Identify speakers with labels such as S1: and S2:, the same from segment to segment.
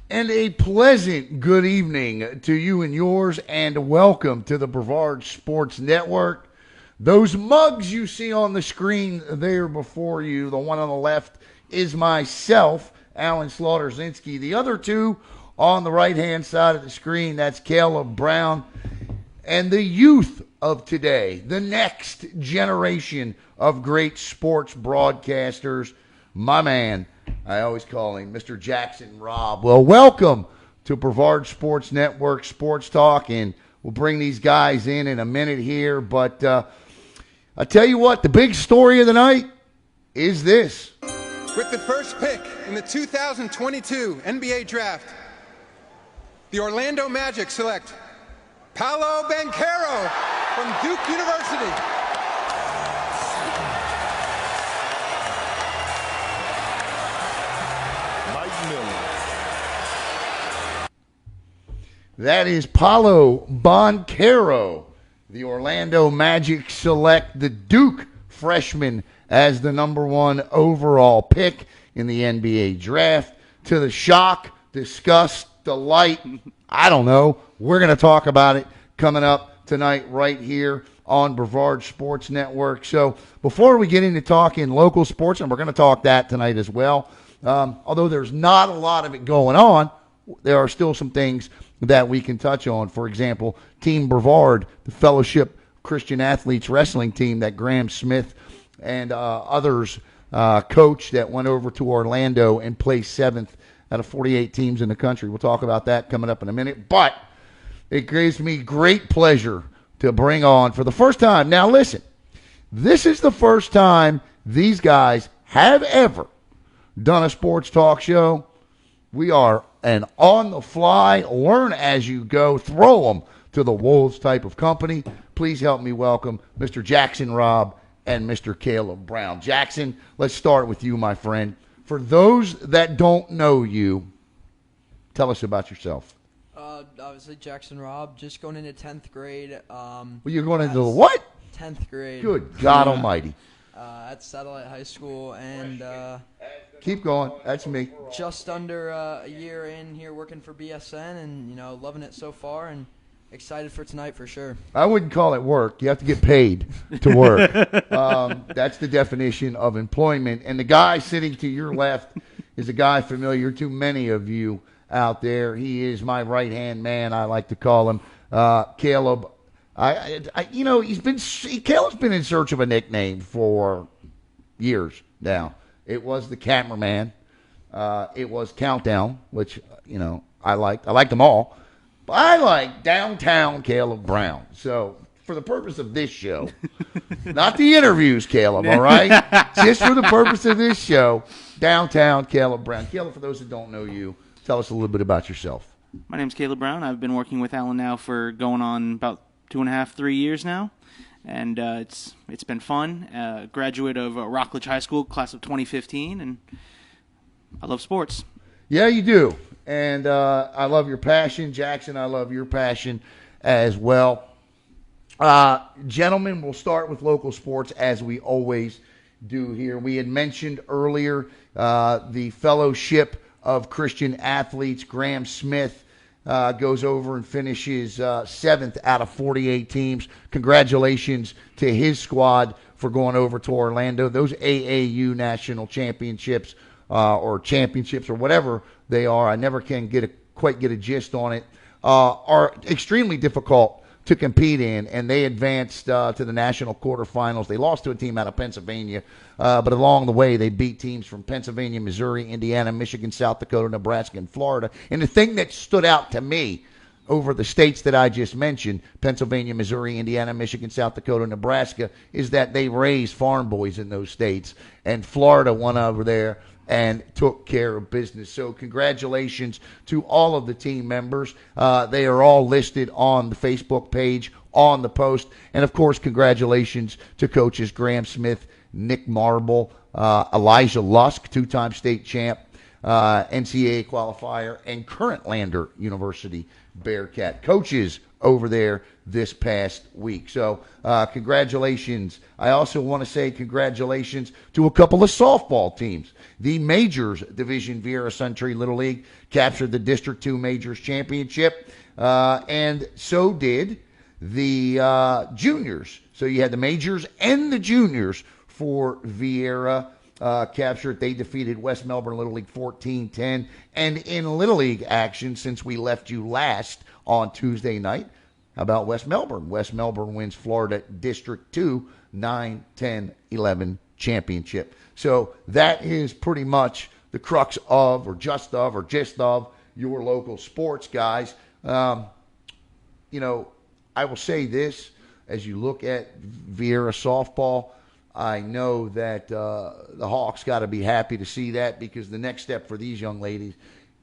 S1: And a pleasant good evening to you and yours, and welcome to the Brevard Sports Network. Those mugs you see on the screen there before you, the one on the left is myself, Alan Slaughter-Zinski. The other two on the right-hand side of the screen, that's Caleb Brown. And the youth of today, the next generation of great sports broadcasters, my man, I always call him Mr. Jackson Robb. Well, welcome to Brevard Sports Network Sports Talk, and we'll bring these guys in a minute here. But I tell you what, the big story of the night is this.
S2: With the first pick in the 2022 NBA Draft, the Orlando Magic select Paolo Banchero from Duke University.
S1: That is Paolo Banchero. The Orlando Magic select the Duke freshman as the number one overall pick in the NBA draft. To the shock, disgust, delight, I don't know. We're going to talk about it coming up tonight right here on Brevard Sports Network. So before we get into talking local sports, and we're going to talk that tonight as well, although there's not a lot of it going on, there are still some things that we can touch on. For example, Team Brevard, the Fellowship Christian Athletes Wrestling team that Graham Smith and others coach, that went over to Orlando and placed 7th out of 48 teams in the country. We'll talk about that coming up in a minute. But it gives me great pleasure to bring on for the first time. Now listen, this is the first time these guys have ever done a sports talk show. We are an on-the-fly, learn-as-you-go, throw them to the wolves type of company. Please help me welcome Mr. Jackson Robb and Mr. Caleb Brown. Jackson, let's start with you, my friend. For those that don't know you, tell us about yourself.
S3: Obviously, Jackson Robb, just going into 10th grade.
S1: Well, you're going into the what?
S3: 10th grade.
S1: Good God almighty.
S3: At Satellite High School, and
S1: Keep going. That's me.
S3: just under a year in here working for BSN, and loving it so far, and excited for tonight for sure.
S1: I wouldn't call it work. You have to get paid to work. That's the definition of employment. And the guy sitting to your left is a guy familiar to many of you out there. He is my right-hand man, I like to call him, Caleb. Caleb's been in search of a nickname for years now. It was the cameraman. It was Countdown, which, I liked. I liked them all. But I like Downtown Caleb Brown. So for the purpose of this show, not the interviews, Caleb, all right? Just for the purpose of this show, Downtown Caleb Brown. Caleb, for those that don't know you, tell us a little bit about yourself.
S4: My name's Caleb Brown. I've been working with Alan now for going on about 2.5, 3 years now. And it's been fun. Graduate of Rockledge High School, class of 2015, and I love sports.
S1: Yeah, you do. And I love your passion. Jackson, I love your passion as well. Gentlemen, we'll start with local sports as we always do here. We had mentioned earlier the Fellowship of Christian Athletes. Graham Smith goes over and finishes 7th out of 48 teams. Congratulations to his squad for going over to Orlando. Those AAU national championships or whatever they are, I never can quite get a gist on it, are extremely difficult to compete in, and they advanced to the national quarterfinals. They lost to a team out of Pennsylvania, but along the way they beat teams from Pennsylvania, Missouri, Indiana, Michigan, South Dakota, Nebraska, and Florida. And the thing that stood out to me over the states that I just mentioned, Pennsylvania, Missouri, Indiana, Michigan, South Dakota, Nebraska, is that they raised farm boys in those states, and Florida went over there and took care of business. So congratulations to all of the team members. They are all listed on the Facebook page, on the post. And, of course, congratulations to coaches Graham Smith, Nick Marble, Elijah Lusk, two-time state champ, NCAA qualifier, and current Lander University Bearcat. Coaches over there this past week. So congratulations. I also want to say congratulations to a couple of softball teams. The Majors Division Vieira Suntree Little League captured the District 2 Majors Championship, and so did the juniors. So you had the Majors and the juniors for Vieira captured. They defeated West Melbourne Little League 14-10. And in Little League action, since we left you last on Tuesday night, how about West Melbourne? West Melbourne wins Florida District 2 9-10-11 championship. So that is pretty much the crux of, or just of, your local sports, guys. You know, I will say this, as you look at Vieira softball, I know that the Hawks got to be happy to see that, because the next step for these young ladies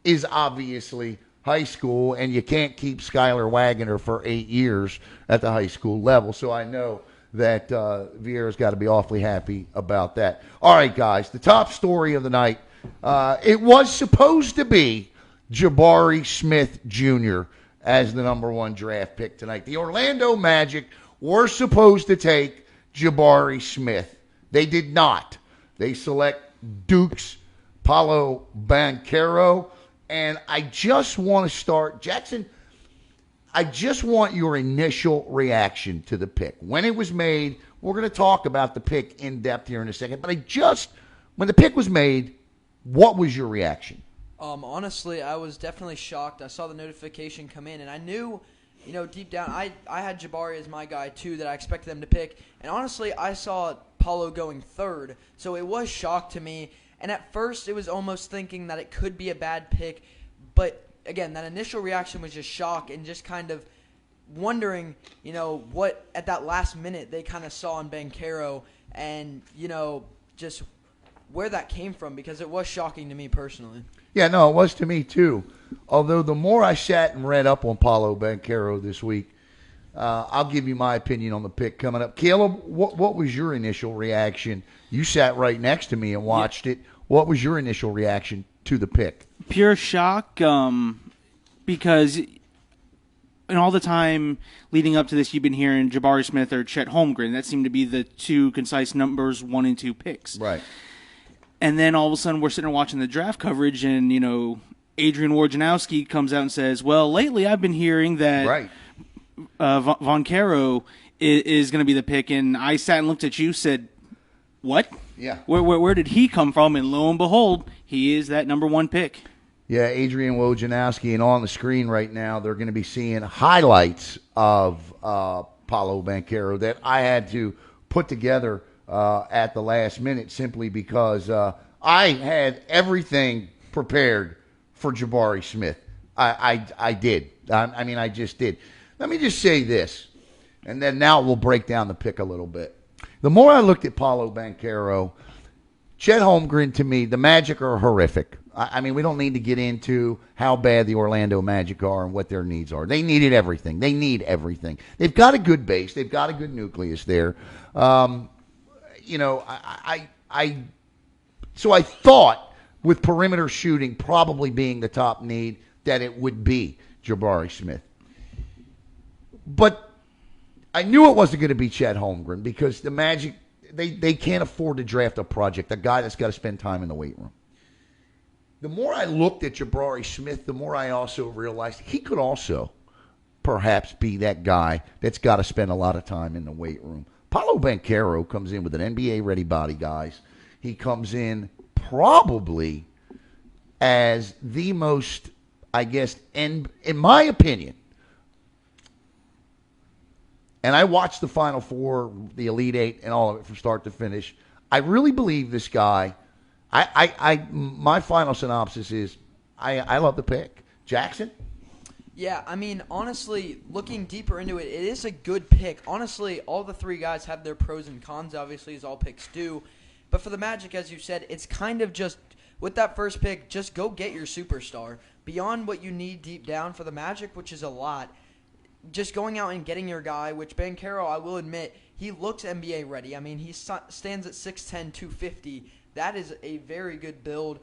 S1: is obviously high school, and you can't keep Skylar Wagoner for 8 years at the high school level. So I know that Vieira's got to be awfully happy about that. All right, guys, the top story of the night. It was supposed to be Jabari Smith Jr. as the number 1 draft pick tonight. The Orlando Magic were supposed to take Jabari Smith. They did not. They select Duke's Paolo Banchero. And I just want to start, Jackson, I just want your initial reaction to the pick. When it was made, we're going to talk about the pick in depth here in a second, but when the pick was made, what was your reaction?
S3: Honestly, I was definitely shocked. I saw the notification come in, and I knew, deep down, I had Jabari as my guy, too, that I expected them to pick. And honestly, I saw Paulo going third, so it was shock to me. And at first, it was almost thinking that it could be a bad pick. But, again, that initial reaction was just shock and just kind of wondering, what at that last minute they kind of saw in Banchero and, just where that came from, because it was shocking to me personally.
S1: Yeah, no, it was to me too. Although the more I sat and read up on Paolo Banchero this week, I'll give you my opinion on the pick coming up. Caleb, what was your initial reaction? You sat right next to me and watched it. What was your initial reaction to the pick?
S4: Pure shock, because in all the time leading up to this, you've been hearing Jabari Smith or Chet Holmgren. That seemed to be the two concise numbers 1 and 2 picks.
S1: Right.
S4: And then all of a sudden we're sitting there watching the draft coverage, and, Adrian Wojnarowski comes out and says, well, lately I've been hearing that Von Caro is going to be the pick. And I sat and looked at you, said, what?
S1: Yeah.
S4: Where did he come from? And lo and behold, he is that number 1 pick.
S1: Yeah, Adrian Wojnarowski, and on the screen right now, they're going to be seeing highlights of Paolo Banchero that I had to put together at the last minute, simply because I had everything prepared for Jabari Smith. I did. I just did. Let me just say this, and then now we'll break down the pick a little bit. The more I looked at Paolo Banchero, Chet Holmgren, to me, the Magic are horrific. We don't need to get into how bad the Orlando Magic are and what their needs are. They needed everything. They need everything. They've got a good base. They've got a good nucleus there. So I thought, with perimeter shooting probably being the top need, that it would be Jabari Smith. But I knew it wasn't going to be Chet Holmgren, because the Magic, they can't afford to draft a project, a guy that's got to spend time in the weight room. The more I looked at Jabari Smith, the more I also realized he could also perhaps be that guy that's got to spend a lot of time in the weight room. Paolo Banchero comes in with an NBA-ready body, guys. He comes in probably as the most, I guess, in my opinion, and I watched the Final Four, the Elite Eight, and all of it from start to finish. I really believe this guy. My final synopsis is I love the pick. Jackson?
S3: Yeah, honestly, looking deeper into it, it is a good pick. Honestly, all the 3 guys have their pros and cons, obviously, as all picks do. But for the Magic, as you said, it's kind of just, with that first pick, just go get your superstar. Beyond what you need deep down for the Magic, which is a lot, just going out and getting your guy, which Banchero, I will admit, he looks NBA ready. He stands at 6'10", 250. That is a very good build.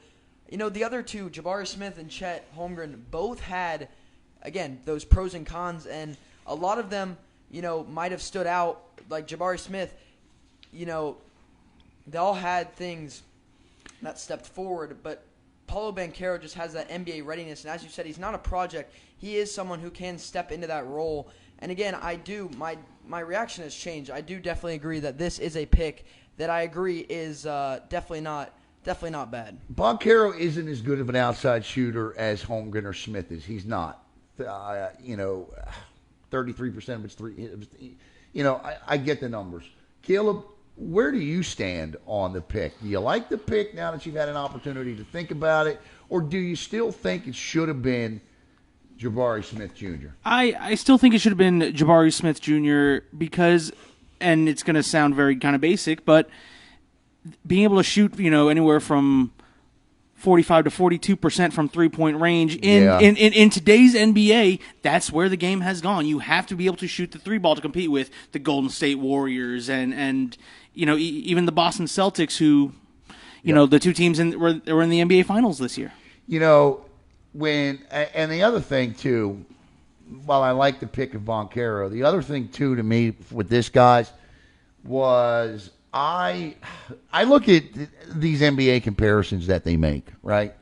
S3: The other two, Jabari Smith and Chet Holmgren, both had, again, those pros and cons. And A lot of them, might have stood out, like Jabari Smith. They all had things that stepped forward, but Paolo Banchero just has that NBA readiness, and as you said, he's not a project. He is someone who can step into that role. And again, my reaction has changed. I do definitely agree that this is a pick that I agree is definitely not bad.
S1: Banchero isn't as good of an outside shooter as Holmgren or Smith is. He's not. 33% of his three. I get the numbers. Caleb, where do you stand on the pick? Do you like the pick now that you've had an opportunity to think about it, or do you still think it should have been Jabari Smith Jr.?
S4: I still think it should have been Jabari Smith Jr. because, and it's going to sound very kind of basic, but being able to shoot, anywhere from 45 to 42% from three-point range in today's NBA, that's where the game has gone. You have to be able to shoot the three ball to compete with the Golden State Warriors and even the Boston Celtics, who the two teams were in the NBA Finals this year.
S1: And the other thing too, while I like the pick of Banchero, the other thing too to me with this guys was I look at these NBA comparisons that they make, right?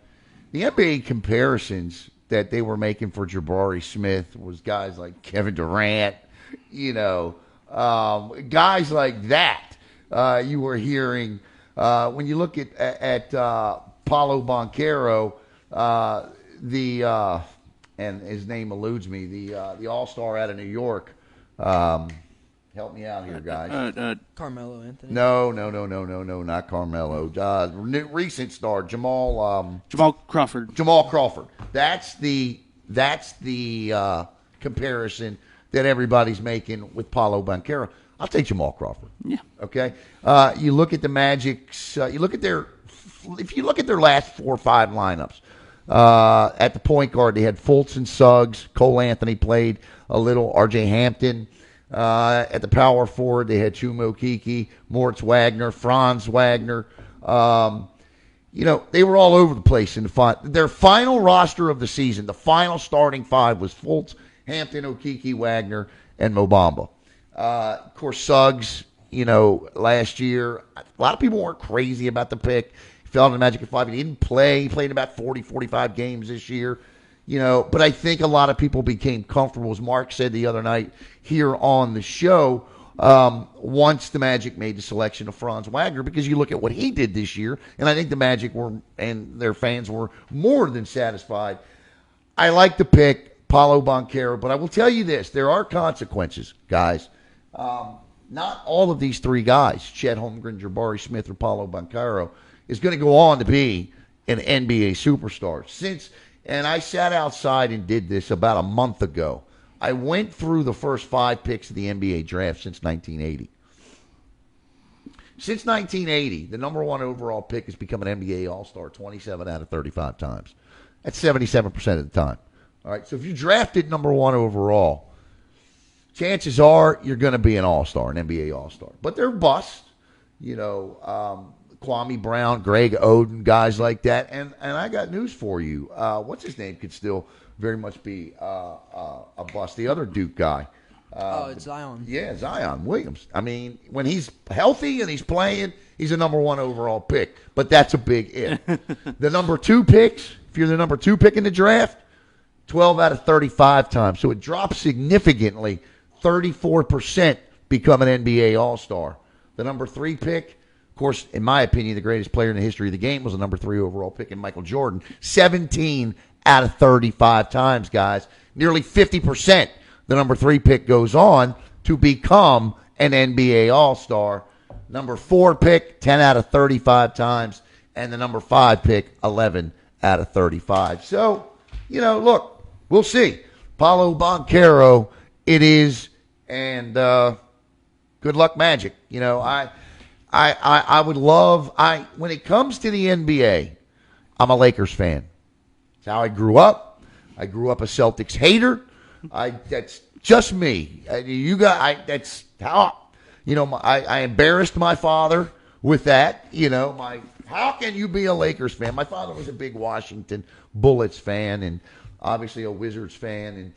S1: The NBA comparisons that they were making for Jabari Smith was guys like Kevin Durant, guys like that. You were hearing when you look at Paolo Banchero, and his name eludes me, the All-Star out of New York. Help me out here, guys.
S3: Carmelo Anthony.
S1: No, not Carmelo. Recent star, Jamal
S4: Crawford.
S1: Jamal Crawford. That's the comparison that everybody's making with Paolo Banchero. I'll take Jamal Crawford.
S4: Yeah.
S1: Okay. You look at the Magic's. If you look at their last 4 or 5 lineups. At the point guard, they had Fultz and Suggs. Cole Anthony played a little. R.J. Hampton. At the power forward, they had Chuma Okeke, Moritz Wagner, Franz Wagner. They were all over the place in their final roster of the season. The final starting 5 was Fultz, Hampton, Okeke, Wagner, and Mo Bamba. Of course, Suggs, last year, a lot of people weren't crazy about the pick. He fell in the Magic at 5. He didn't play. He played about 40, 45 games this year. But I think a lot of people became comfortable, as Mark said the other night here on the show, once the Magic made the selection of Franz Wagner, because you look at what he did this year, and I think the Magic and their fans were more than satisfied. I like the pick, Paolo Banchero, but I will tell you this, there are consequences, guys. Not all of these 3 guys, Chet Holmgren, Jabari Smith, or Paolo Banchero, is going to go on to be an NBA superstar. And I sat outside and did this about a month ago. I went through the first 5 picks of the NBA draft since 1980. Since 1980, the number 1 overall pick has become an NBA All-Star 27 out of 35 times. That's 77% of the time. All right, so if you drafted number 1 overall, chances are you're going to be an All-Star, an NBA All-Star. But they're busts. Kwame Brown, Greg Oden, guys like that. And I got news for you. What's his name could still very much be a bust. The other Duke guy.
S3: It's Zion.
S1: Yeah, Zion Williams. I mean, when he's healthy and he's playing, he's a number 1 overall pick. But that's a big if. The number 2 picks, if you're the number 2 pick in the draft, 12 out of 35 times. So it drops significantly. 34% become an NBA All-Star. The number 3 pick, of course, in my opinion, the greatest player in the history of the game was the number 3 overall pick in Michael Jordan. 17 out of 35 times, guys. Nearly 50%. The number 3 pick goes on to become an NBA All-Star. Number 4 pick, 10 out of 35 times. And the number 5 pick, 11 out of 35. So, look, we'll see. Paolo Banchero, it is, and good luck, Magic. I would love, when it comes to the NBA, I'm a Lakers fan. That's how I grew up. I grew up a Celtics hater. That's just me. That's how, I embarrassed my father with that. How can you be a Lakers fan? My father was a big Washington Bullets fan and obviously a Wizards fan.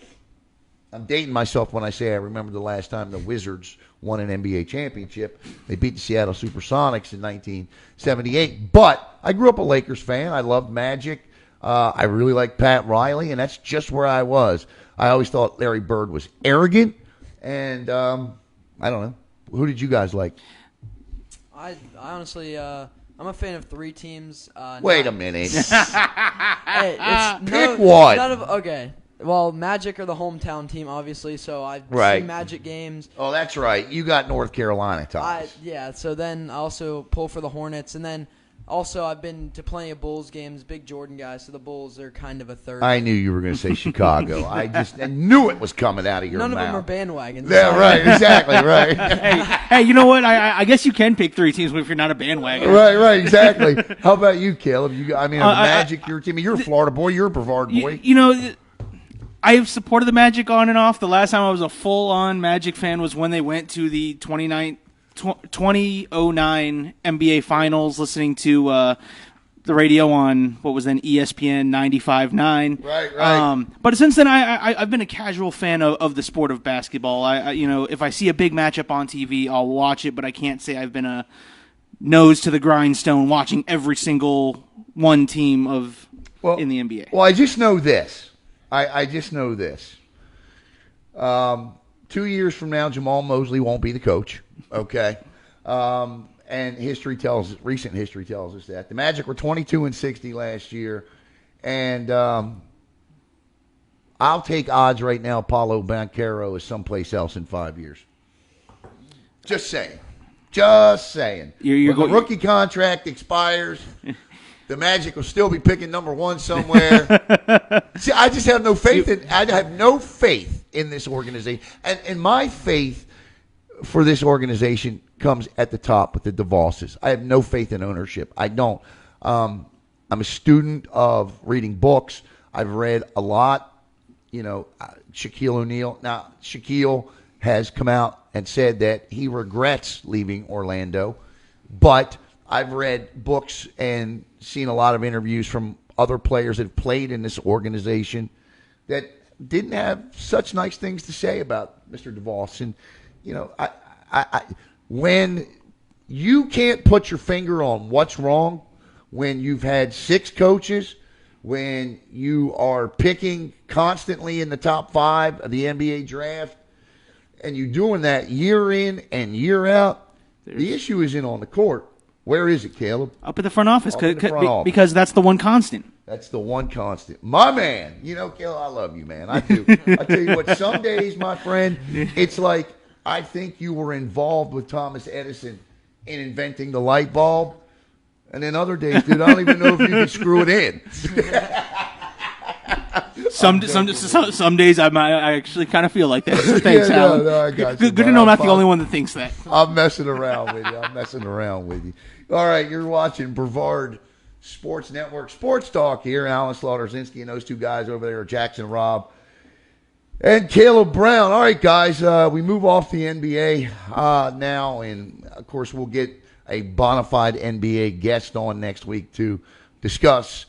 S1: And I'm dating myself when I say I remember the last time the Wizards won an NBA championship. They beat the Seattle Supersonics in 1978. But I grew up a Lakers fan. I loved Magic. I really liked Pat Riley, and that's just where I was. I always thought Larry Bird was arrogant, and I don't know. Who did you guys like?
S3: I honestly, I'm a fan of 3 teams.
S1: Wait a minute.
S3: Hey,
S1: Pick one.
S3: Okay. Well, Magic are the hometown team, obviously, so I've seen Magic games.
S1: Oh, that's right. You got North Carolina ties.
S3: So then I also pull for the Hornets, and then also I've been to plenty of Bulls games, big Jordan guys, so the Bulls are kind of a third.
S1: I knew you were going to say Chicago. I knew it was coming out of your
S3: mouth. None of them are bandwagons.
S1: Yeah, right. Exactly, right.
S4: Hey, you know what? I guess you can pick 3 teams if you're not a bandwagon.
S1: Right, exactly. How about you, Caleb? Magic, your team. You're a Florida boy. You're a Brevard boy.
S4: I've supported the Magic on and off. The last time I was a full-on Magic fan was when they went to the 2009 NBA Finals, listening to the radio on what was then ESPN 95.9.
S1: Right.
S4: But since then, I've been a casual fan of the sport of basketball. If I see a big matchup on TV, I'll watch it, but I can't say I've been a nose to the grindstone watching every single one team in the NBA.
S1: Well, I just know this. I just know this. 2 years from now, Jamal Mosley won't be the coach. Okay. And recent history tells us that. The Magic were 22-60 last year. And I'll take odds right now Paolo Banchero is someplace else in 5 years. Just saying. When the rookie contract expires, the Magic will still be picking number 1 somewhere. See, I just have no faith in this organization. And my faith for this organization comes at the top with the DeVosses. I have no faith in ownership. I don't. I'm a student of reading books. I've read a lot. Shaquille O'Neal. Now, Shaquille has come out and said that he regrets leaving Orlando, but I've read books and seen a lot of interviews from other players that have played in this organization that didn't have such nice things to say about Mr. DeVos. And, when you can't put your finger on what's wrong, when you've had 6 coaches, when you are picking constantly in the top 5 of the NBA draft, and you're doing that year in and year out, the issue isn't on the court. Where is it, Caleb?
S4: Up at the front office, because that's the one constant.
S1: That's the one constant. My man. Caleb, I love you, man. I do. I tell you what, some days, my friend, it's like I think you were involved with Thomas Edison in inventing the light bulb. And then other days, dude, I don't even know if you can screw it in.
S4: Some days I actually kind of feel like that. So thanks, Alan.
S1: I got you.
S4: Good to know I'm not the only one that thinks that.
S1: I'm messing around with you. All right, you're watching Brevard Sports Network Sports Talk here. Alan Slaughter-Zinski and those 2 guys over there, Jackson Robb and Caleb Brown. All right, guys, we move off the NBA now, and, of course, we'll get a bona fide NBA guest on next week to discuss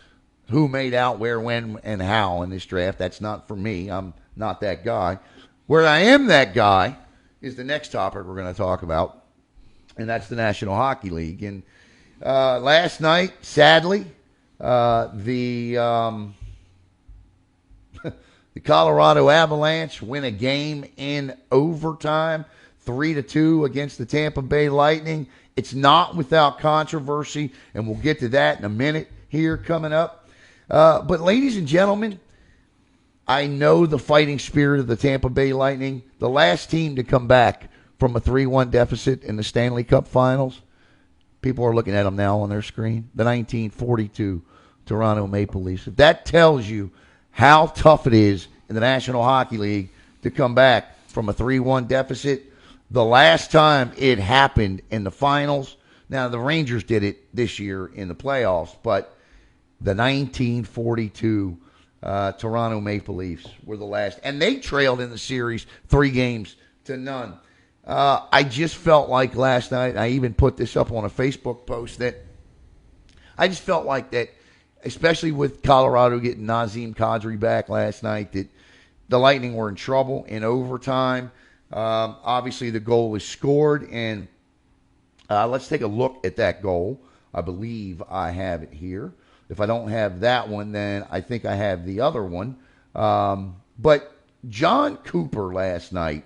S1: who made out, where, when, and how in this draft. That's not for me. I'm not that guy. Where I am that guy is the next topic we're going to talk about, and that's the National Hockey League. And last night, sadly, the Colorado Avalanche win a game in overtime, 3-2 against the Tampa Bay Lightning. It's not without controversy, and we'll get to that in a minute here coming up. But ladies and gentlemen, I know the fighting spirit of the Tampa Bay Lightning, the last team to come back from a 3-1 deficit in the Stanley Cup Finals. People are looking at them now on their screen. The 1942 Toronto Maple Leafs. If that tells you how tough it is in the National Hockey League to come back from a 3-1 deficit, the last time it happened in the finals, now the Rangers did it this year in the playoffs, but the 1942 Toronto Maple Leafs were the last. And they trailed in the series 3-0. I just felt like last night, I even put this up on a Facebook post, that I just felt like that, especially with Colorado getting Nazem Kadri back last night, that the Lightning were in trouble in overtime. Obviously, the goal is scored, and let's take a look at that goal. I believe I have it here. If I don't have that one, then I think I have the other one. But John Cooper last night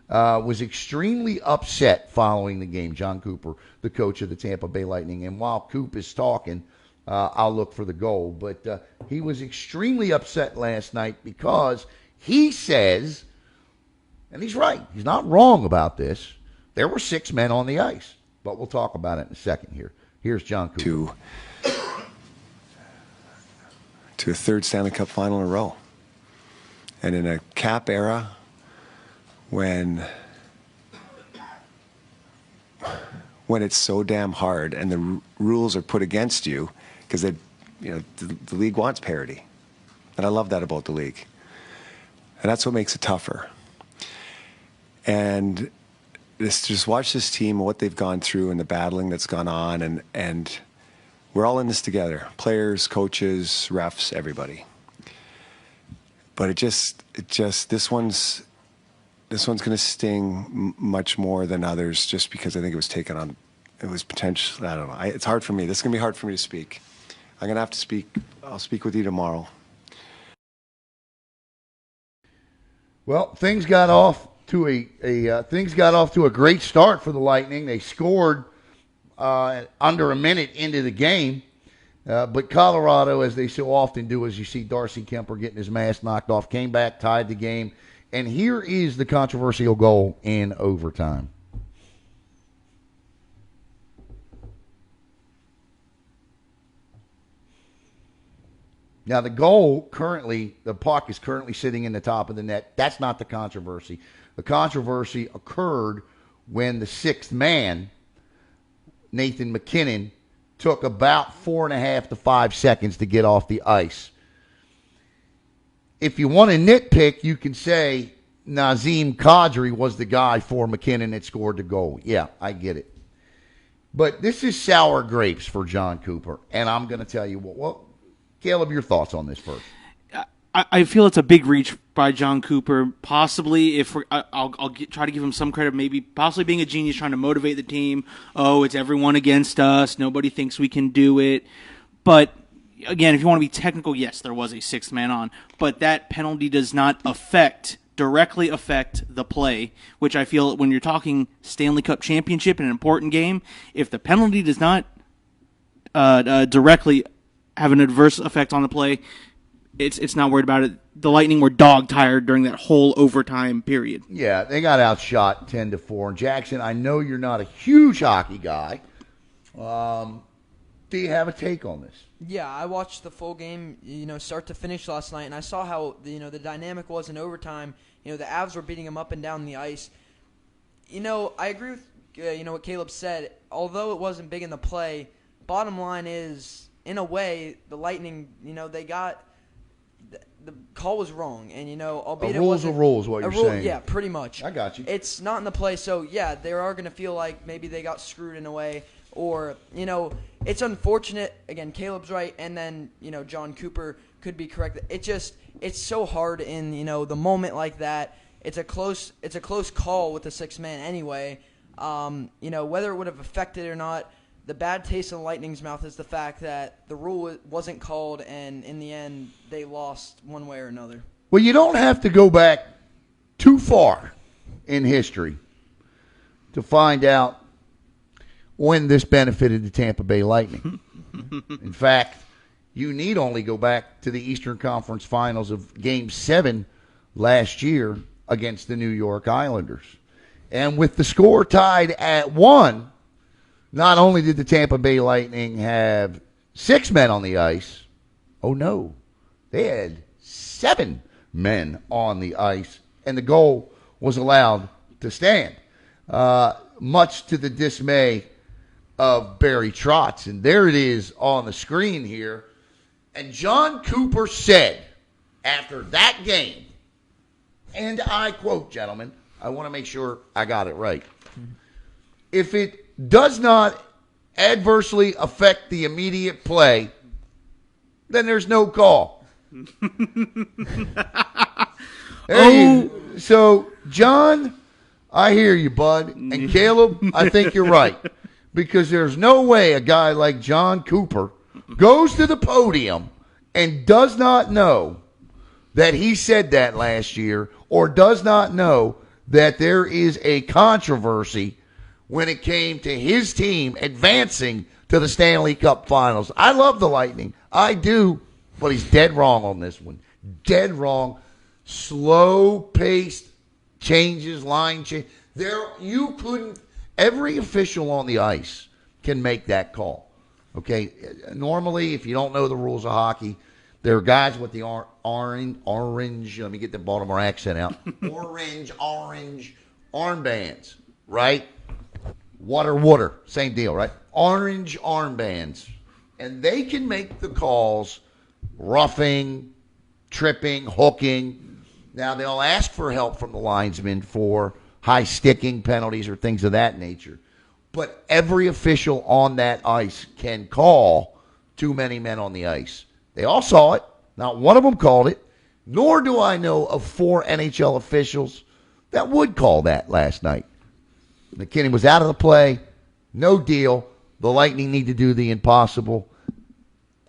S1: was extremely upset following the game. John Cooper, the coach of the Tampa Bay Lightning. And while Coop is talking, I'll look for the goal. But he was extremely upset last night because he says, and he's right, he's not wrong about this, there were 6 men on the ice. But we'll talk about it in a second here. Here's John Cooper.
S5: To a third Stanley Cup final in a row. And in a cap era when it's so damn hard and the rules are put against you because the league wants parity. And I love that about the league. And that's what makes it tougher. And just watch this team, what they've gone through and the battling that's gone on, and we're all in this together. Players, coaches, refs, everybody. But it just this one's going to sting much more than others just because I think it was taken on. It was potential. I don't know. It's hard for me. This is going to be hard for me to speak. I'm going to have to speak. I'll speak with you tomorrow.
S1: Well, things got off to a great start for the Lightning. They scored under a minute into the game, but Colorado, as they so often do, as you see Darcy Kemper getting his mask knocked off, came back, tied the game, and here is the controversial goal in overtime. Now, the puck is currently sitting in the top of the net. That's not the controversy. The controversy occurred when the 6th man, Nathan MacKinnon, took about 4.5 to 5 seconds to get off the ice. If you want to nitpick, you can say Nazem Kadri was the guy for MacKinnon that scored the goal. Yeah, I get it. But this is sour grapes for John Cooper, and I'm going to tell you what. Well, Caleb, your thoughts on this first.
S4: I feel it's a big reach by John Cooper. Possibly, I'll try to give him some credit, maybe possibly being a genius, trying to motivate the team. Oh, it's everyone against us. Nobody thinks we can do it. But again, if you want to be technical, yes, there was a 6th man on, but that penalty does not directly affect the play, which I feel when you're talking Stanley Cup championship in an important game, if the penalty does not directly have an adverse effect on the play, it's not worried about it. The Lightning were dog-tired during that whole overtime period.
S1: Yeah, they got outshot 10-4. And Jackson, I know you're not a huge hockey guy. Do you have a take on this?
S3: Yeah, I watched the full game, start to finish last night, and I saw how the dynamic was in overtime. The Avs were beating them up and down the ice. I agree with what Caleb said. Although it wasn't big in the play, bottom line is, in a way, the Lightning, they got the call was wrong, and albeit
S1: a rule's a rule is what you're saying.
S3: Yeah, pretty much.
S1: I got you.
S3: It's not in the play, so yeah, they are going to feel like maybe they got screwed in a way, or it's unfortunate. Again, Caleb's right, and then John Cooper could be correct. It's so hard in the moment like that. It's a close call with the 6th man anyway. Whether it would have affected it or not. The bad taste in the Lightning's mouth is the fact that the rule wasn't called, and in the end, they lost one way or another.
S1: Well, you don't have to go back too far in history to find out when this benefited the Tampa Bay Lightning. In fact, you need only go back to the Eastern Conference Finals of Game 7 last year against the New York Islanders. And with the score tied at 1, not only did the Tampa Bay Lightning have 6 men on the ice, oh no, they had 7 men on the ice, and the goal was allowed to stand, much to the dismay of Barry Trotz. And there it is on the screen here. And John Cooper said after that game, and I quote, gentlemen, I want to make sure I got it right. If it does not adversely affect the immediate play, then there's no call. And Hey, so, John, I hear you, bud. And Caleb, I think you're right. Because there's no way a guy like John Cooper goes to the podium and does not know that he said that last year, or does not know that there is a controversy when it came to his team advancing to the Stanley Cup Finals. I love the Lightning. I do. But he's dead wrong on this one. Dead wrong. Slow-paced changes, line change. You couldn't. Every official on the ice can make that call. Okay. Normally, if you don't know the rules of hockey, there are guys with the orange. Let me get the Baltimore accent out. orange armbands, right? Water. Same deal, right? Orange armbands, and they can make the calls. Roughing, tripping, hooking. Now, they'll ask for help from the linesman for high sticking penalties or things of that nature. But every official on that ice can call too many men on the ice. They all saw it. Not one of them called it. Nor do I know of 4 NHL officials that would call that last night. McKinnon was out of the play. No deal. The Lightning need to do the impossible.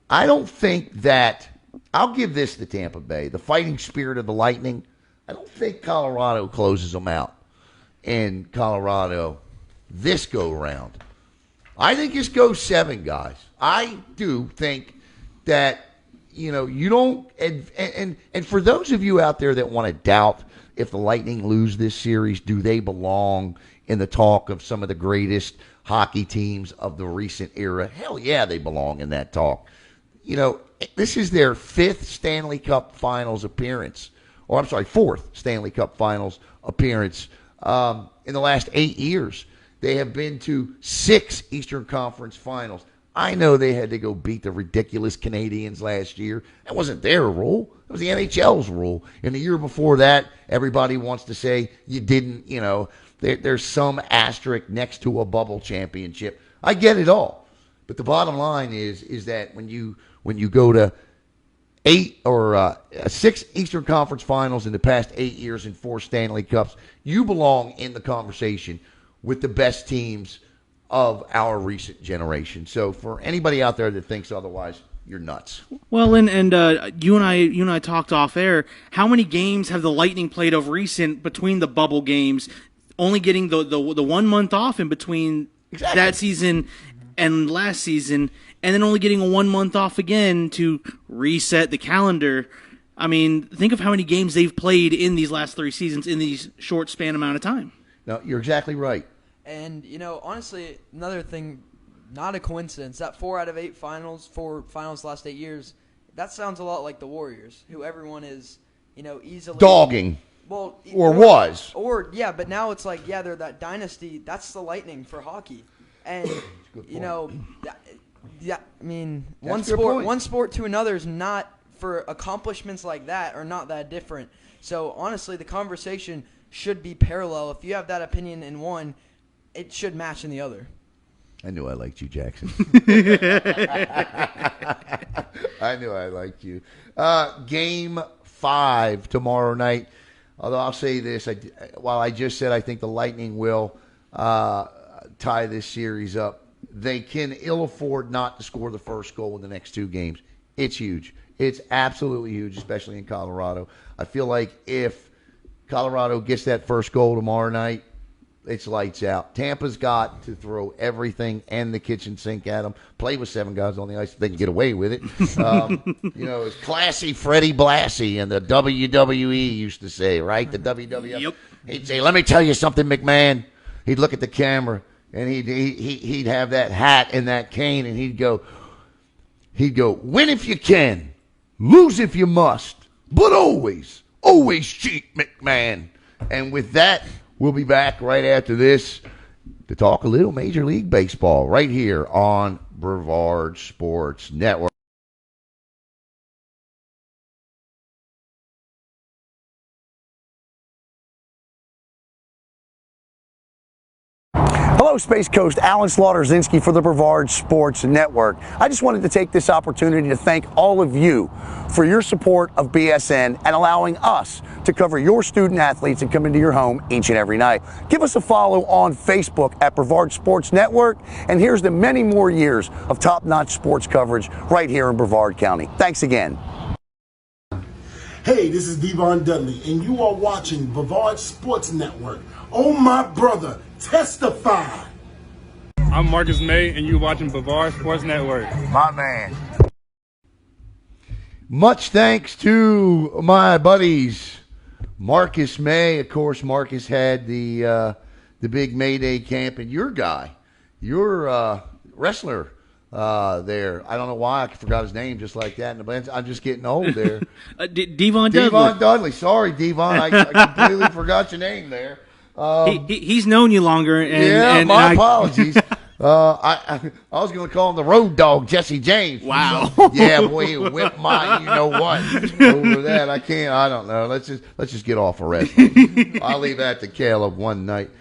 S1: I don't think that, I'll give this to Tampa Bay, the fighting spirit of the Lightning. I don't think Colorado closes them out in Colorado this go-round. I think this goes 7, guys. I do think that, you don't, and for those of you out there that want to doubt if the Lightning lose this series, do they belong in the talk of some of the greatest hockey teams of the recent era? Hell yeah, they belong in that talk. This is their 5th Stanley Cup Finals appearance. Or, I'm sorry, 4th Stanley Cup Finals appearance in the last 8 years. They have been to 6 Eastern Conference Finals. I know they had to go beat the ridiculous Canadians last year. That wasn't their rule. It was the NHL's rule. And the year before that, everybody wants to say you didn't, there's some asterisk next to a bubble championship. I get it all. But the bottom line is that when you go to 8 or 6 Eastern Conference Finals in the past 8 years and 4 Stanley Cups, you belong in the conversation with the best teams of our recent generation. So for anybody out there that thinks otherwise, you're nuts.
S4: Well, and you and I talked off air. How many games have the Lightning played of recent between the bubble games, only getting the 1 month off in between that season and last season, and then only getting a 1 month off again to reset the calendar? I mean, think of how many games they've played in these last 3 seasons in these short span amount of time.
S1: No, you're exactly right.
S3: And, honestly, another thing, not a coincidence, that 4 out of 8 finals, 4 finals the last 8 years, that sounds a lot like the Warriors, who everyone is, easily
S1: dogging.
S3: Well,
S1: was.
S3: But now it's like, they're that dynasty. That's the Lightning for hockey. And, one sport to another is not, for accomplishments like that, are not that different. So, honestly, the conversation should be parallel. If you have that opinion in one, it should match in the other.
S1: I knew I liked you, Jackson. I knew I liked you. Game 5 tomorrow night. Although I'll say this, while I just said I think the Lightning will tie this series up, they can ill afford not to score the first goal in the next 2 games. It's huge. It's absolutely huge, especially in Colorado. I feel like if Colorado gets that first goal tomorrow night, it's lights out. Tampa's got to throw everything and the kitchen sink at them. Play with 7 guys on the ice if they can get away with it. It's classy Freddie Blassie and the WWE used to say, right? The WWF.
S4: Yep.
S1: He'd say, "Let me tell you something, McMahon." He'd look at the camera and he'd have that hat and that cane and he'd go, "Win if you can, lose if you must, but always cheat, McMahon." And with that, we'll be back right after this to talk a little Major League Baseball right here on Brevard Sports Network.
S6: Hello, Space Coast. Alan Slaughter-Zinski for the Brevard Sports Network. I just wanted to take this opportunity to thank all of you for your support of BSN and allowing us to cover your student athletes and come into your home each and every night. Give us a follow on Facebook at Brevard Sports Network, and here's to many more years of top-notch sports coverage right here in Brevard County. Thanks again.
S7: Hey, this is Devon Dudley, and you are watching Brevard Sports Network. Oh, my brother, testify.
S8: I'm Marcus May, and you're watching Brevard Sports Network.
S1: My man. Much thanks to my buddies, Marcus May. Of course, Marcus had the big Mayday camp, and your guy, your wrestler there. I don't know why I forgot his name just like that. I'm just getting old there.
S4: Devon Dudley.
S1: Devon Dudley. Sorry, Devon. I completely forgot your name there.
S4: He's known you longer. And
S1: my apologies. I was going to call him the Road Dog, Jesse James.
S4: Wow.
S1: Yeah, boy, he whipped my you know what over that. I don't know. Let's just get off of wrestling. I'll leave that to Caleb one night.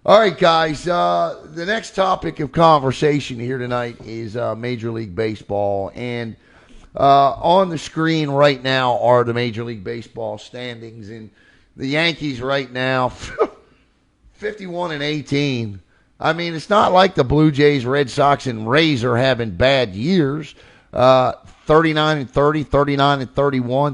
S1: All right, guys. The next topic of conversation here tonight is Major League Baseball, and on the screen right now are the Major League Baseball standings, and the Yankees right now, 51-18. I mean, it's not like the Blue Jays, Red Sox, and Rays are having bad years. 39-30, 39-31,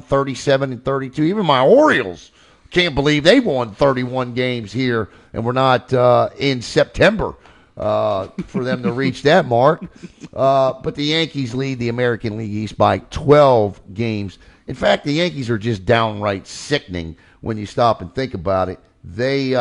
S1: 37-32. Even my Orioles can't believe they won 31 games here, and we're not in September for them to reach that mark. But the Yankees lead the American League East by 12 games. In fact, the Yankees are just downright sickening when you stop and think about it. They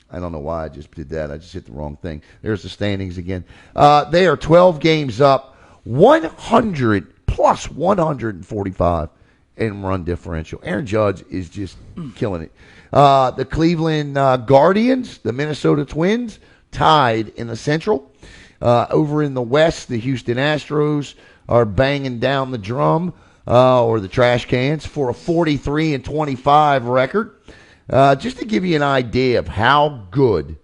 S1: I don't know why I just did that. I just hit the wrong thing. There's the standings again. They are 12 games up, 100 plus 145 in run differential. Aaron Judge is just killing it. The Cleveland Guardians, the Minnesota Twins, tied in the Central. Over in the West, the Houston Astros are banging down the drum or the trash cans for a 43-25 record. Just to give you an idea of how good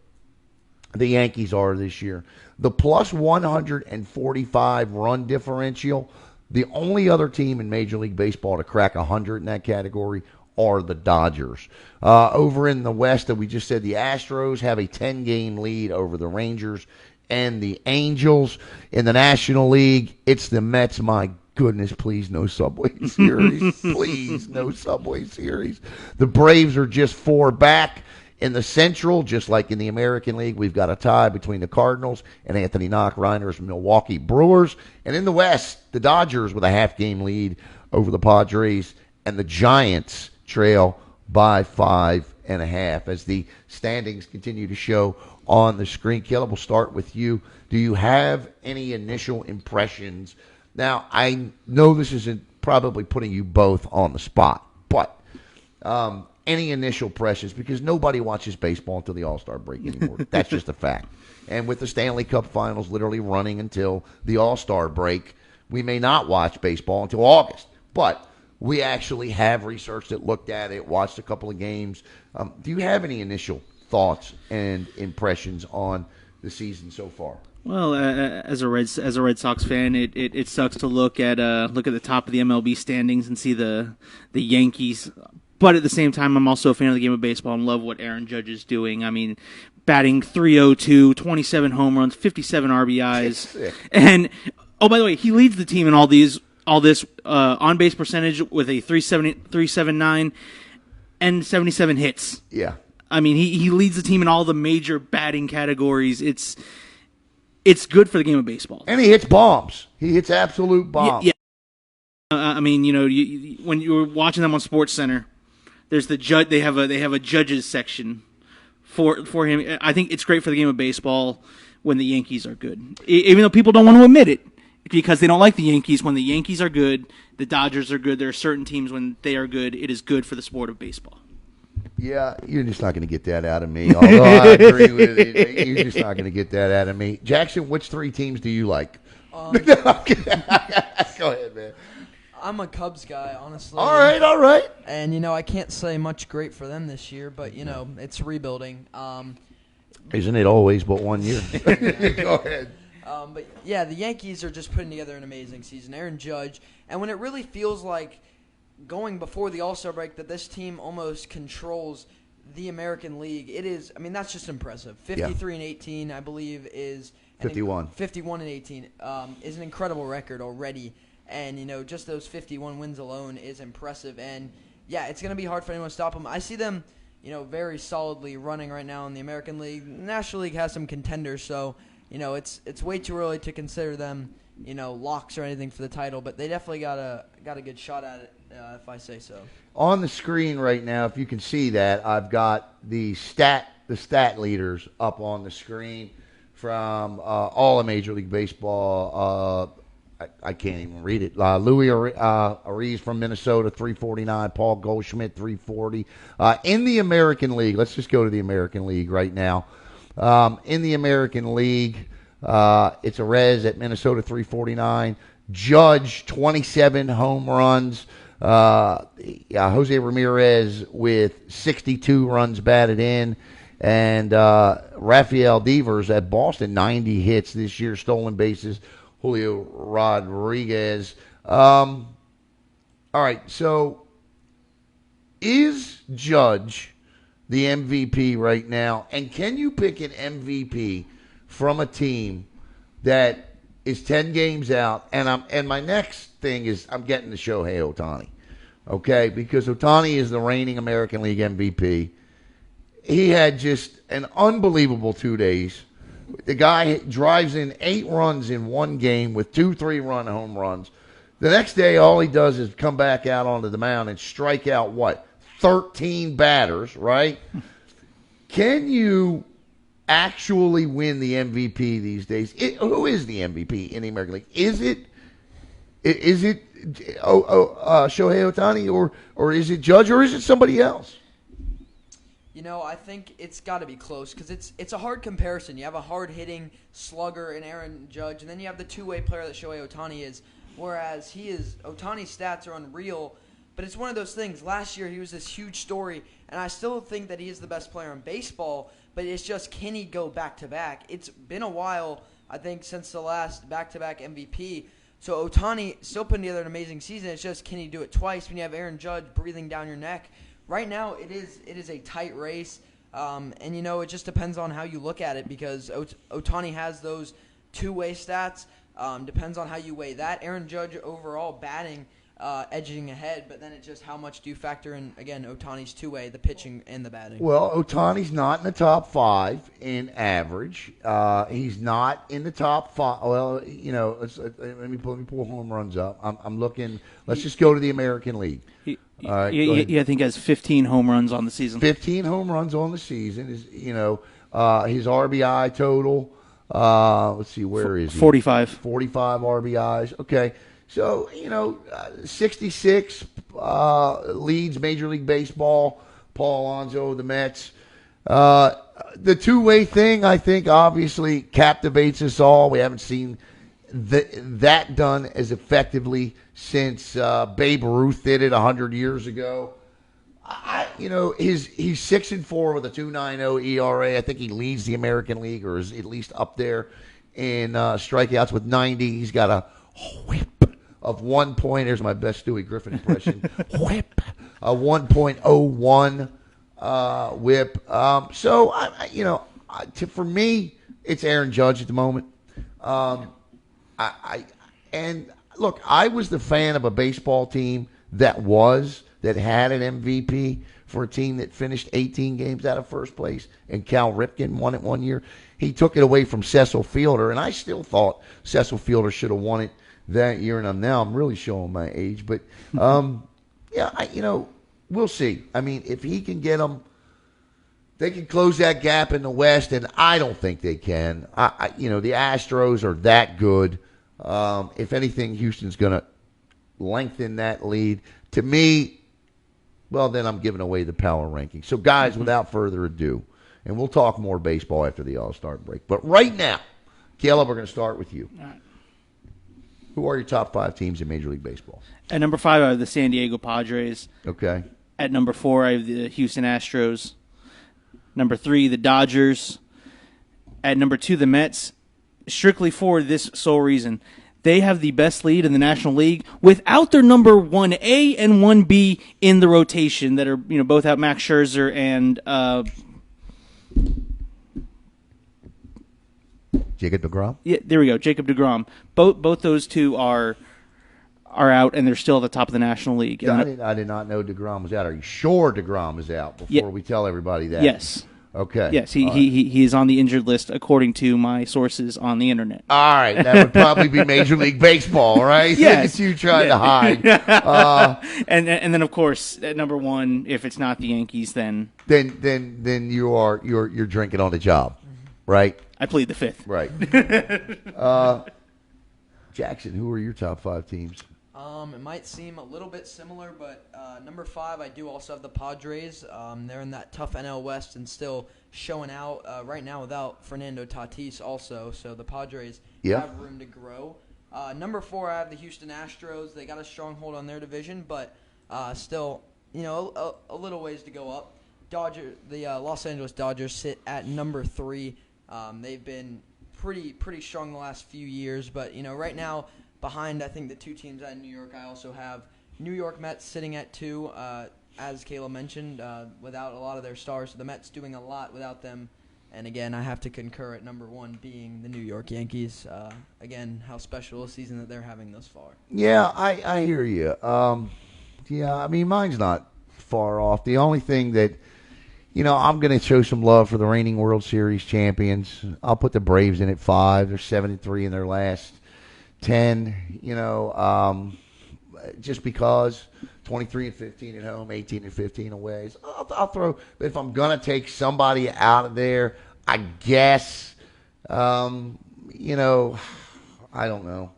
S1: the Yankees are this year, the plus 145 run differential, the only other team in Major League Baseball to crack 100 in that category are the Dodgers. Over in the West, we just said the Astros have a 10-game lead over the Rangers and the Angels. In the National League, it's the Mets. My goodness, please, no Subway Series. Please, no Subway Series. The Braves are just 4 back. In the Central, just like in the American League, we've got a tie between the Cardinals and Anthony Knockreiner's Milwaukee Brewers. And in the West, the Dodgers with a half-game lead over the Padres, and the Giants trail by 5.5 as the standings continue to show on the screen. Caleb, we'll start with you. Do you have any initial impressions? Now, I know this isn't probably putting you both on the spot, but any initial impressions, because nobody watches baseball until the All-Star break anymore. That's just a fact. And with the Stanley Cup Finals literally running until the All-Star break, we may not watch baseball until August. But we actually have researched it, looked at it, watched a couple of games. Do you have any initial thoughts and impressions on the season so far?
S4: Well, as a Red Sox fan, it sucks to look at the top of the MLB standings and see the Yankees. But at the same time, I'm also a fan of the game of baseball and love what Aaron Judge is doing. I mean, batting .302, 27 home runs, 57 RBIs, and oh, by the way, he leads the team in all this on base percentage with a 379 and 77 hits.
S1: Yeah,
S4: I mean, he leads the team in all the major batting categories. It's good for the game of baseball.
S1: And he hits bombs. He hits absolute bombs.
S4: Yeah. I mean, when you're watching them on SportsCenter, there's the judge. They have a judges section for him. I think it's great for the game of baseball when the Yankees are good, even though people don't want to admit it because they don't like the Yankees. When the Yankees are good, the Dodgers are good. There are certain teams when they are good. It is good for the sport of baseball.
S1: Yeah, you're just not going to get that out of me. Although I agree with it, you're just not going to get that out of me. Jackson, which 3 teams do you like? Go ahead, man.
S3: I'm a Cubs guy, honestly.
S1: All right.
S3: And, I can't say much great for them this year, but, it's rebuilding.
S1: Isn't it always but 1 year? Go ahead.
S3: But yeah, the Yankees are just putting together an amazing season. Aaron Judge, and when it really feels like going before the All-Star break that this team almost controls the American League, it is. I mean, that's just impressive. 53-18, I believe, is
S1: 51.
S3: 51-18 is an incredible record already, and just those 51 wins alone is impressive. And yeah, it's going to be hard for anyone to stop them. I see them, very solidly running right now in the American League. The National League has some contenders, so. It's way too early to consider them, locks or anything for the title, but they definitely got a good shot at it, if I say so.
S1: On the screen right now, if you can see that, I've got the stat leaders up on the screen from all of Major League Baseball. I can't even read it. Louis Ariz from Minnesota, 349. Paul Goldschmidt, 340. In the American League, let's just go to the American League right now. In the American League, it's Arez at Minnesota, 349. Judge, 27 home runs. Jose Ramirez with 62 runs batted in. And Rafael Devers at Boston, 90 hits this year, stolen bases. Julio Rodriguez. All right, so is Judge the MVP right now? And can you pick an MVP from a team that is 10 games out? And my next thing is I'm getting to Shohei Ohtani, okay? Because Ohtani is the reigning American League MVP. He had just an unbelievable 2 days. The guy drives in 8 runs in one game with 2 3-run home runs. The next day, all he does is come back out onto the mound and strike out, 13 batters, right? Can you actually win the MVP these days? Who is the MVP in the American League? Is it Shohei Ohtani or is it Judge or is it somebody else?
S3: I think it's got to be close because it's a hard comparison. You have a hard-hitting slugger in Aaron Judge, and then you have the two-way player that Shohei Ohtani is, whereas Ohtani's stats are unreal. But it's one of those things. Last year, he was this huge story, and I still think that he is the best player in baseball, but it's just, can he go back-to-back? It's been a while, I think, since the last back-to-back MVP. So Ohtani still putting together an amazing season. It's just, can he do it twice when you have Aaron Judge breathing down your neck? Right now, it is a tight race, and, it just depends on how you look at it because Ohtani has those two-way stats. Depends on how you weigh that. Aaron Judge overall batting edging ahead, but then it's just how much do you factor in, again, Ohtani's two-way, the pitching and the batting.
S1: Well, Ohtani's not in the top 5 in average. He's not in the top 5. Well, let me pull home runs up. I'm looking. Let's just go to the American League.
S4: All right, I think he has 15 home runs on the season.
S1: 15 home runs on the season is, his RBI total. Let's see, where is he?
S4: 45.
S1: 45 RBIs. Okay. So, 66 leads Major League Baseball. Paul Alonso of the Mets. The two-way thing, I think, obviously captivates us all. We haven't seen that done as effectively since Babe Ruth did it 100 years ago. He's 6-4 with a 2.90 ERA. I think he leads the American League, or is at least up there in strikeouts with 90. He's got a whip of 1 point. Here's my best Stewie Griffin impression. Whip, a 1.01 whip. So for me, it's Aaron Judge at the moment. And look, I was the fan of a baseball team that had an MVP for a team that finished 18 games out of first place, and Cal Ripken won it 1 year. He took it away from Cecil Fielder, and I still thought Cecil Fielder should have won it that year. And now I'm really showing my age, but we'll see. I mean, if he can get them, they can close that gap in the West, and I don't think they can. The Astros are that good. If anything, Houston's going to lengthen that lead. To me, well, then I'm giving away the power ranking. So, guys, without further ado, and we'll talk more baseball after the All-Star break. But right now, Caleb, we're going to start with you.
S4: All right.
S1: Who are your top 5 teams in Major League Baseball?
S4: At number 5, I have the San Diego Padres.
S1: Okay.
S4: At number 4, I have the Houston Astros. Number 3, the Dodgers. At number 2, the Mets, strictly for this sole reason. They have the best lead in the National League without their number 1A and 1B in the rotation that are, both out, Max Scherzer and
S1: Jacob deGrom?
S4: Yeah, there we go, Jacob deGrom. Both those two are out, and they're still at the top of the National League.
S1: I did not know deGrom was out. Are you sure deGrom is out before we tell everybody that?
S4: Yes.
S1: Okay.
S4: Yes, he is on the injured list according to my sources on the internet.
S1: All right, that would probably be Major League Baseball, right?
S4: Yes.
S1: You trying to hide.
S4: And then of course at number 1, if it's not the Yankees, then
S1: you're drinking on the job, right?
S4: I plead the 5th.
S1: Right. Jackson, who are your top 5 teams?
S3: It might seem a little bit similar, but number 5, I do also have the Padres. They're in that tough NL West and still showing out right now without Fernando Tatis also, so the Padres have room to grow. Number 4, I have the Houston Astros. They got a stronghold on their division, but still, a little ways to go up. The Los Angeles Dodgers sit at number 3. They've been pretty strong the last few years, but right now behind I think the 2 teams out in New York, I also have New York Mets sitting at 2, as Kayla mentioned, without a lot of their stars. So the Mets doing a lot without them, and again I have to concur at number 1 being the New York Yankees. Again, how special a season that they're having thus far.
S1: Yeah, I hear you. I mean mine's not far off. The only thing that I'm going to show some love for the reigning World Series champions. I'll put the Braves in at 5. They're 7-3 in their last 10. Just because 23-15 at home, 18-15 away. So I'll throw. But if I'm going to take somebody out of there, I guess, I don't know.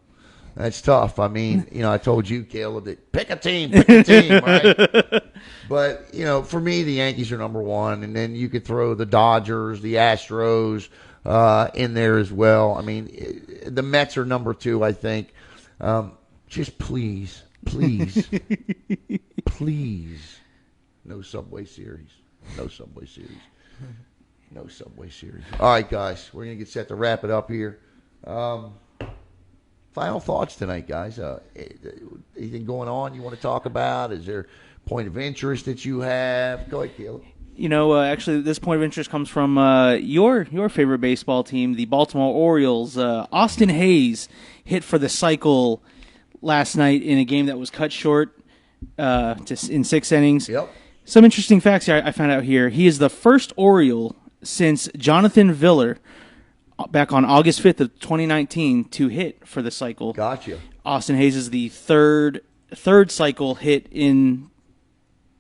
S1: That's tough. I mean, I told you, Caleb, that pick a team, right? But, for me, the Yankees are number 1, and then you could throw the Dodgers, the Astros in there as well. I mean, the Mets are number 2, I think. Just please, no Subway Series. No Subway Series. No Subway Series. All right, guys, we're going to get set to wrap it up here. Final thoughts tonight, guys. Anything going on you want to talk about? Is there a point of interest that you have? Go ahead, Caleb.
S4: Actually, this point of interest comes from your favorite baseball team, the Baltimore Orioles. Austin Hayes hit for the cycle last night in a game that was cut short in 6 innings.
S1: Yep.
S4: Some interesting facts I found out here. He is the first Oriole since Jonathan Viller back on August 5th of 2019 to hit for the cycle.
S1: Gotcha.
S4: Austin Hayes is the third cycle hit in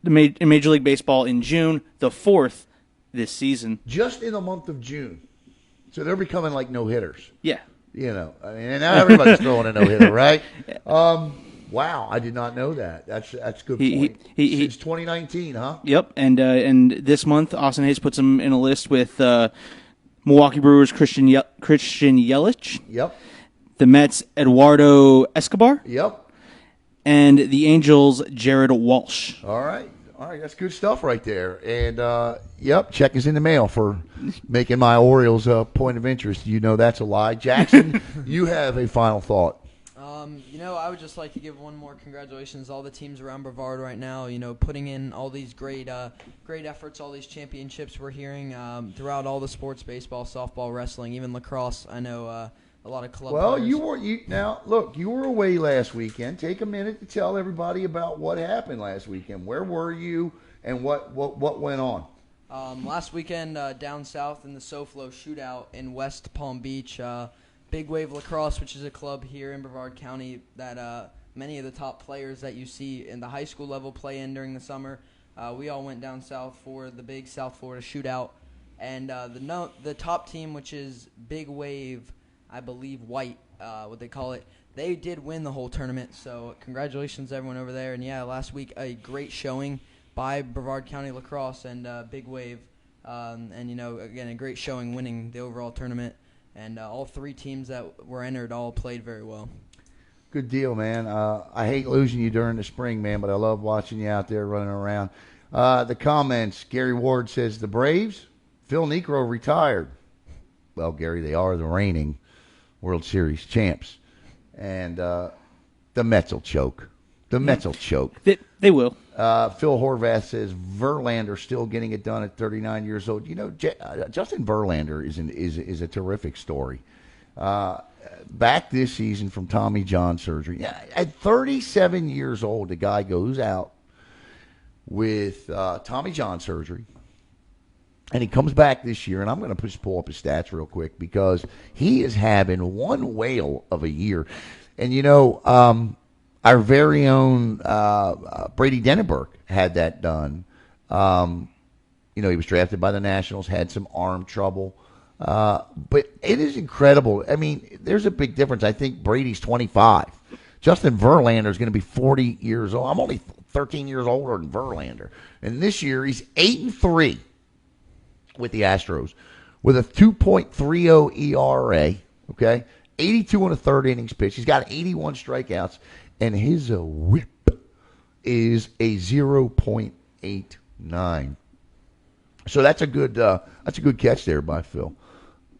S4: Major League Baseball in June, the 4th this season.
S1: Just in the month of June. So they're becoming like no-hitters.
S4: Yeah.
S1: And now everybody's throwing a no-hitter, right? Wow, I did not know that. That's a good point. Since 2019, huh?
S4: Yep, and this month, Austin Hayes puts him in a list with Milwaukee Brewers' Christian Yelich.
S1: Yep.
S4: The Mets' Eduardo Escobar.
S1: Yep.
S4: And the Angels' Jared Walsh.
S1: All right, that's good stuff right there. And, check is in the mail for making my Orioles a point of interest. That's a lie. Jackson, you have a final thought.
S3: I would just like to give one more congratulations to all the teams around Brevard right now, putting in all these great efforts, all these championships we're hearing throughout all the sports, baseball, softball, wrestling, even lacrosse. I know a lot of club players.
S1: You were away last weekend. Take a minute to tell everybody about what happened last weekend. Where were you and what went on?
S3: Last weekend down south in the SoFlo shootout in West Palm Beach, Big Wave Lacrosse, which is a club here in Brevard County that many of the top players that you see in the high school level play in during the summer. We all went down south for the big South Florida shootout. And the top team, which is Big Wave, I believe White, what they call it, they did win the whole tournament. So congratulations to everyone over there. And, last week a great showing by Brevard County Lacrosse and Big Wave. Again, a great showing winning the overall tournament. And all 3 teams that were entered all played very well.
S1: Good deal, man. I hate losing you during the spring, man, but I love watching you out there running around. The comments, Gary Ward says, the Braves, Phil Necro retired. well, Gary, they are the reigning World Series champs. And the Mets will choke. The Mets will choke.
S4: They will.
S1: Phil Horvath says Verlander still getting it done at 39 years old. You know, Justin Verlander is a terrific story. Back this season from Tommy John surgery. At 37 years old, the guy goes out with Tommy John surgery. And he comes back this year, and I'm going to just pull up his stats real quick because he is having one whale of a year. And, you know, our very own Brady Denenberg had that done. You know, he was drafted by the Nationals, had some arm trouble. But it is incredible. I mean, there's a big difference. I think Brady's 25. Justin Verlander is going to be 40 years old. I'm only 13 years older than Verlander. And this year, he's 8-3 with the Astros with a 2.30 ERA, okay? 82 and a third innings pitched. He's got 81 strikeouts, and his whip is a 0.89. So that's a good catch there by Phil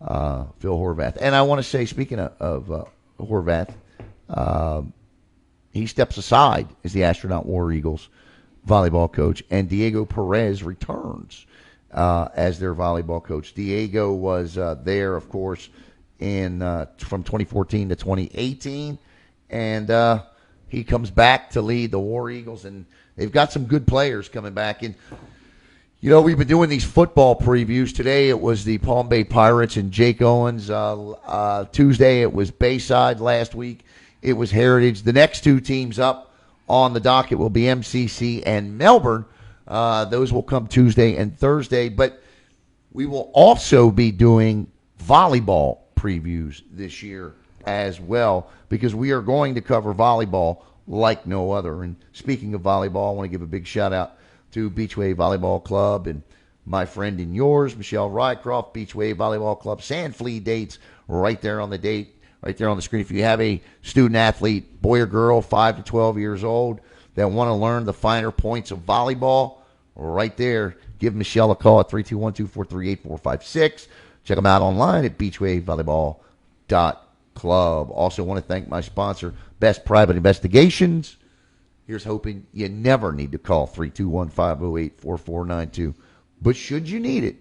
S1: Horvath. And I want to say, speaking of Horvath, he steps aside as the Astronaut War Eagles volleyball coach, and Diego Perez returns as their volleyball coach. Diego was there, of course, from 2014 to 2018, and he comes back to lead the War Eagles, and they've got some good players coming back. And you know, we've been doing these football previews. Today it was the Palm Bay Pirates and Jake Owens. Tuesday it was Bayside. Last week it was Heritage. The next two teams up on the docket will be MCC and Melbourne. Those will come Tuesday and Thursday. But we will also be doing volleyball previews this year as well because we are going to cover volleyball like no other. And speaking of volleyball, I want to give a big shout out to Beachway Volleyball Club and my friend and yours, Michelle Rycroft, Beachway Volleyball Club, Sand Flea dates right there on the date, right there on the screen. If you have a student athlete, boy or girl, 5 to 12 years old, that want to learn the finer points of volleyball, right there, give Michelle a call at 321-243-8456. Check them out online at beachwayvolleyball.club. Also want to thank my sponsor, Best Private Investigations. Here's hoping you never need to call 321-508-4492. But should you need it,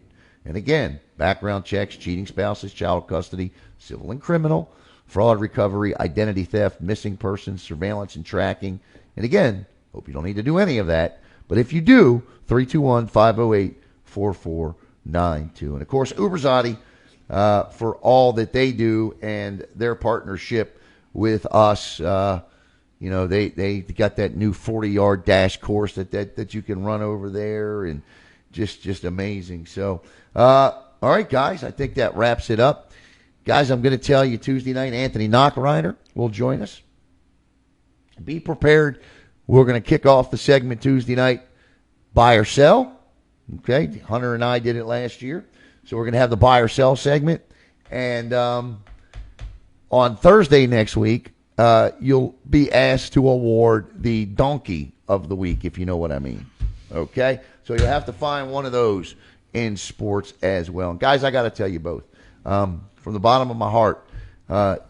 S1: and again, background checks, cheating spouses, child custody, civil and criminal, fraud recovery, identity theft, missing persons, surveillance and tracking. And again, hope you don't need to do any of that. But if you do, 321-508-4492. And of course, Uberzati for all that they do and their partnership with us. You know, they got that new 40-yard dash course that you can run over there, and just amazing. So, all right, guys, I think that wraps it up. Guys, I'm going to tell you Tuesday night, Anthony Knockreiner will join us. Be prepared. We're going to kick off the segment Tuesday night, buy or sell. Okay, Hunter and I did it last year. So we're going to have the buy or sell segment. And on Thursday next week, you'll be asked to award the Donkey of the Week, if you know what I mean. Okay? So you'll have to find one of those in sports as well. And guys, I got to tell you both, from the bottom of my heart,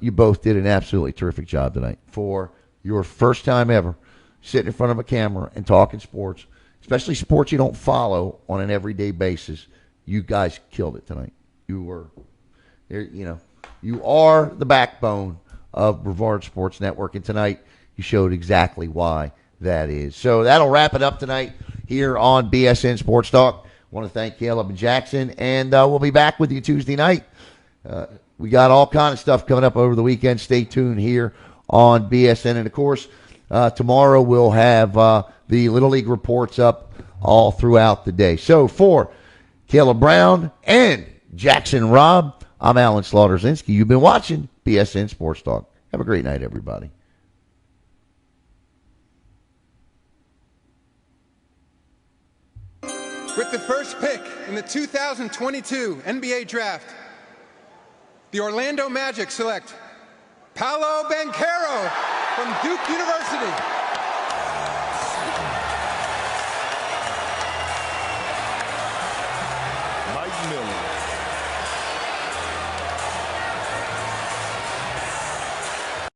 S1: you both did an absolutely terrific job tonight. For your first time ever sitting in front of a camera and talking sports, especially sports you don't follow on an everyday basis, you guys killed it tonight. You were, you know, you are the backbone of Brevard Sports Network, and tonight you showed exactly why that is. So that'll wrap it up tonight here on BSN Sports Talk. I want to thank Caleb and Jackson, and we'll be back with you Tuesday night. We got all kind of stuff coming up over the weekend. Stay tuned here on BSN, and of course, tomorrow we'll have the Little League reports up all throughout the day. So for Caleb Brown and Jackson Robb, I'm Alan Slaughter-Zinski. You've been watching BSN Sports Talk. Have a great night, everybody.
S2: With the first pick in the 2022 NBA Draft, the Orlando Magic select Paolo Banchero from Duke University.